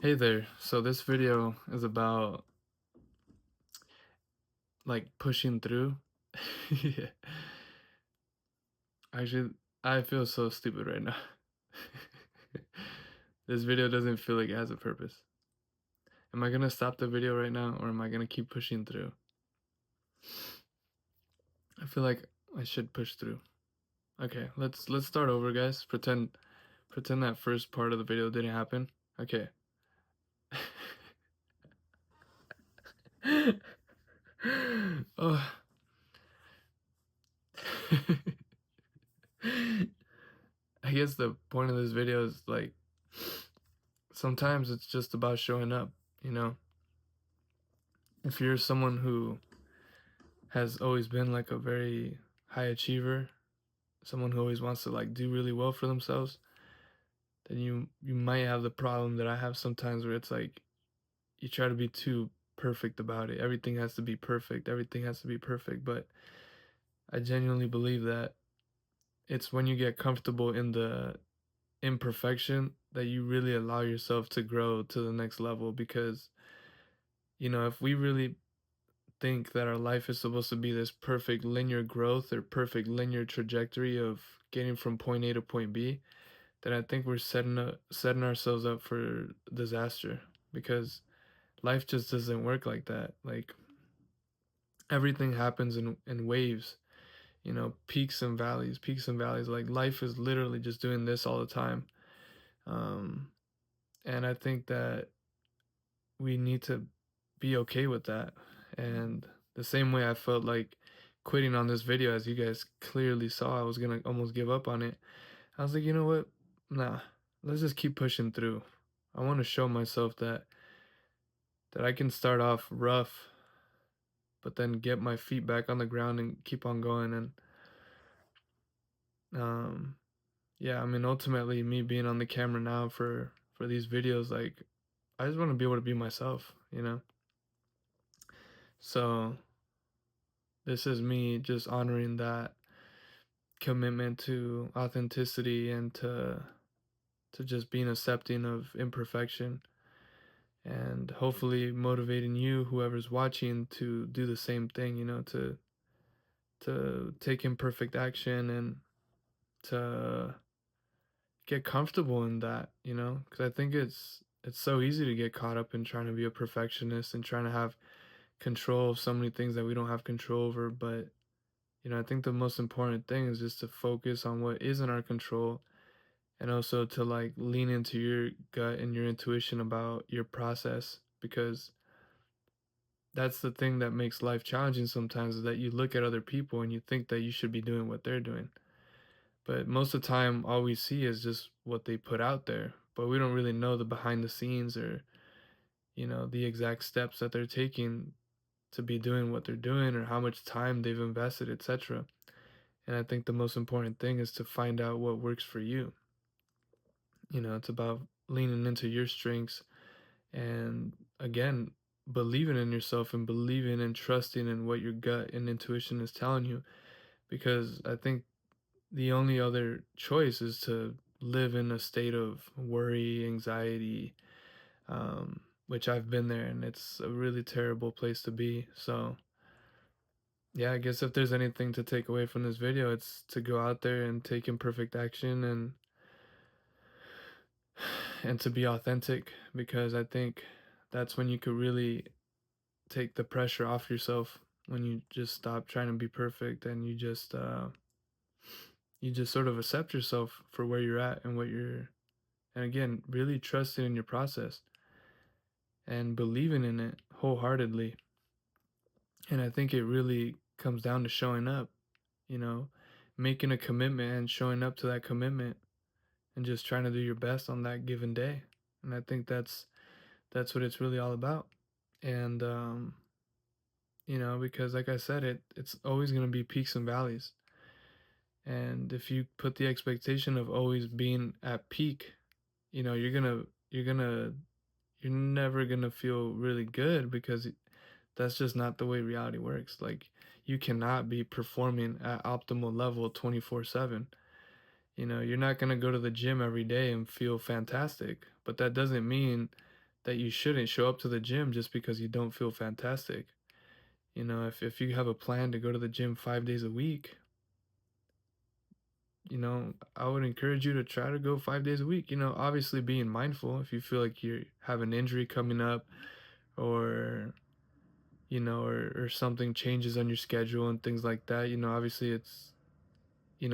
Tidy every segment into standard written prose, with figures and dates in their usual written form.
Hey there. So this video is about pushing through. Yeah. Actually, I feel so stupid right now. This video doesn't feel like it has a purpose. Am I gonna stop the video right now or am I gonna keep pushing through? I feel like I should push through. Okay, let's start over, guys. Pretend that first part of the video didn't happen. Okay. Oh. I guess the point of this video is like sometimes it's just about showing up, you know? If you're someone who has always been like a very high achiever, someone who always wants to like do really well for themselves, then you might have the problem that I have sometimes where it's like you try to be too perfect about it. Everything has to be perfect. Everything has to be perfect, but I genuinely believe that it's when you get comfortable in the imperfection that you really allow yourself to grow to the next level because if we really think that our life is supposed to be this perfect linear growth or perfect linear trajectory of getting from point A to point B, then I think we're setting ourselves up for disaster because life just doesn't work like that. Like everything happens in waves, peaks and valleys, peaks and valleys. Like life is literally just doing this all the time. Um, and I think that we need to be okay with that. And the same way I felt like quitting on this video, as you guys clearly saw, I was gonna almost give up on it. I was like, you know what? Nah, let's just keep pushing through. I want to show myself that I can start off rough, but then get my feet back on the ground and keep on going. And um, yeah, I mean, ultimately, me being on the camera now for these videos, like I just want to be able to be myself. So this is me just honoring that commitment to authenticity and to just being accepting of imperfection and hopefully motivating you, whoever's watching, to do the same thing, to take imperfect action and to get comfortable in that, because I think it's so easy to get caught up in trying to be a perfectionist and trying to have control of so many things that we don't have control over. But I think the most important thing is just to focus on what is in our control and also to like lean into your gut and your intuition about your process because that's the thing that makes life challenging sometimes is that you look at other people and you think that you should be doing what they're doing. But most of the time all we see is just what they put out there, but we don't really know the behind the scenes or the exact steps that they're taking to be doing what they're doing or how much time they've invested, etc. And I think the most important thing is to find out what works for you. It's about leaning into your strengths and again, believing in yourself and believing and trusting in what your gut and intuition is telling you. Because I think the only other choice is to live in a state of worry, anxiety, which I've been there and it's a really terrible place to be. So, yeah, I guess if there's anything to take away from this video, it's to go out there and take imperfect action and to be authentic because I think that's when you could really take the pressure off yourself when you just stop trying to be perfect and you just sort of accept yourself for where you're at and what you're and again really trusting in your process and believing in it wholeheartedly. And I think it really comes down to showing up, you know making a commitment and showing up to that commitment and just trying to do your best on that given day. And I think that's what it's really all about. And because like I said, it's always going to be peaks and valleys. And if you put the expectation of always being at peak, you're never going to feel really good because that's just not the way reality works. Like you cannot be performing at optimal level 24/7. You're not going to go to the gym every day and feel fantastic, but that doesn't mean that you shouldn't show up to the gym just because you don't feel fantastic. You know, if you have a plan to go to the gym 5 days a week, I would encourage you to try to go 5 days a week. Obviously being mindful if you feel like you have an injury coming up, or or something changes on your schedule and things like that. Obviously it's you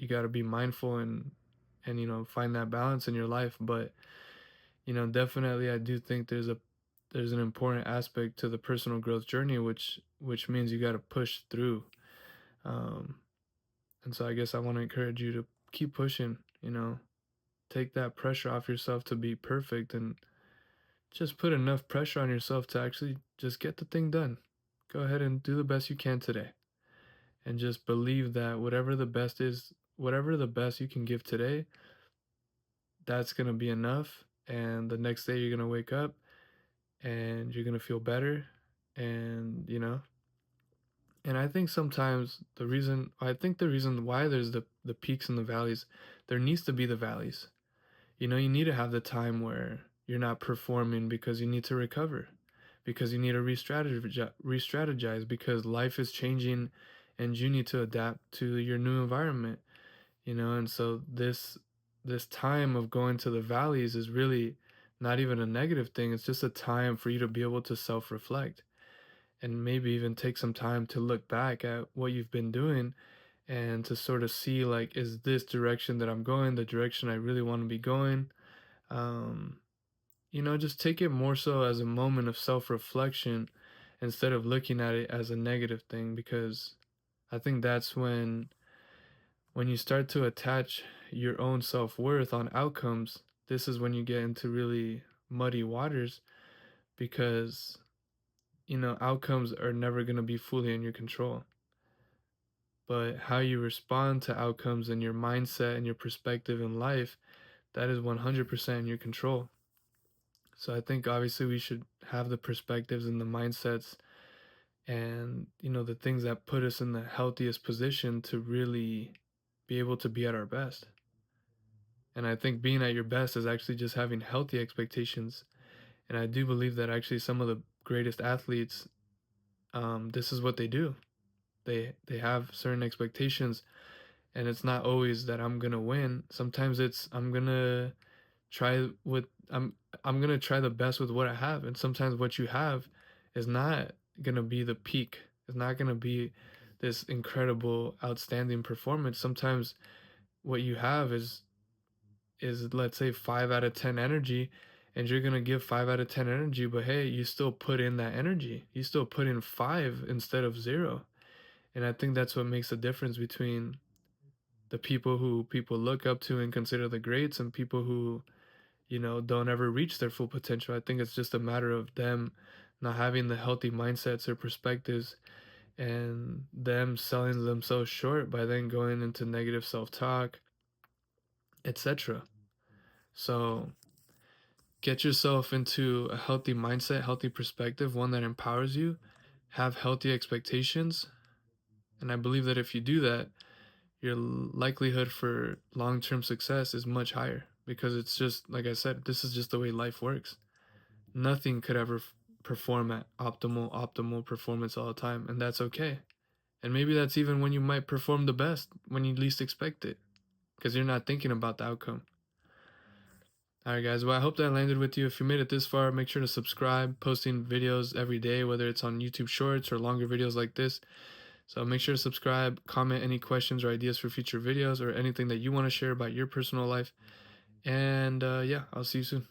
got to be mindful and find that balance in your life. But definitely I do think there's an important aspect to the personal growth journey, which means you got to push through. um and so I guess I want to encourage you to keep pushing. Take that pressure off yourself to be perfect, and just put enough pressure on yourself to actually just get the thing done. Go ahead and do the best you can today, and just believe that whatever the best you can give today, that's going to be enough. And the next day you're going to wake up and you're going to feel better. And and the reason why there's the peaks and the valleys, there needs to be the valleys. You need to have the time where you're not performing because you need to recover, because you need to re-strategize, because life is changing and you need to adapt to your new environment. And so this time of going to the valleys is really not even a negative thing. It's just a time for you to be able to self-reflect, and maybe even take some time to look back at what you've been doing, and to sort of see, like, is this direction that I'm going the direction I really want to be going? um just take it more so as a moment of self-reflection, instead of looking at it as a negative thing, because I think that's when you start to attach your own self-worth on outcomes. This is when you get into really muddy waters, because outcomes are never going to be fully in your control, but how you respond to outcomes and your mindset and your perspective in life, that is 100% in your control. So I think obviously we should have the perspectives and the mindsets, and the things that put us in the healthiest position to really be able to be at our best. And I think being at your best is actually just having healthy expectations. And I do believe that actually some of the greatest athletes, this is what they do. They have certain expectations, and it's not always that I'm gonna win. Sometimes it's try with I'm I'm gonna try the best with what I have. And sometimes what you have is not gonna be the peak. It's not gonna be this incredible, outstanding performance. Sometimes what you have is, let's say, 5 out of 10 energy, and you're gonna give 5 out of 10 energy, but hey, you still put in that energy. You still put in 5 instead of 0. And I think that's what makes the difference between the people who people look up to and consider the greats, and people who don't ever reach their full potential. I think it's just a matter of them not having the healthy mindsets or perspectives, and them selling themselves short by then going into negative self-talk, etc. So get yourself into a healthy mindset, healthy perspective, one that empowers you. Have healthy expectations. And I believe that if you do that, your likelihood for long-term success is much higher, because it's just like I said, this is just the way life works. Nothing could ever perform at optimal performance all the time, and that's okay. And maybe that's even when you might perform the best, when you least expect it, because you're not thinking about the outcome. All right, guys. Well, I hope that landed with you. If you made it this far, make sure to subscribe. Posting videos every day, whether it's on YouTube Shorts or longer videos like this. So make sure to subscribe, comment any questions or ideas for future videos, or anything that you want to share about your personal life. And yeah, I'll see you soon.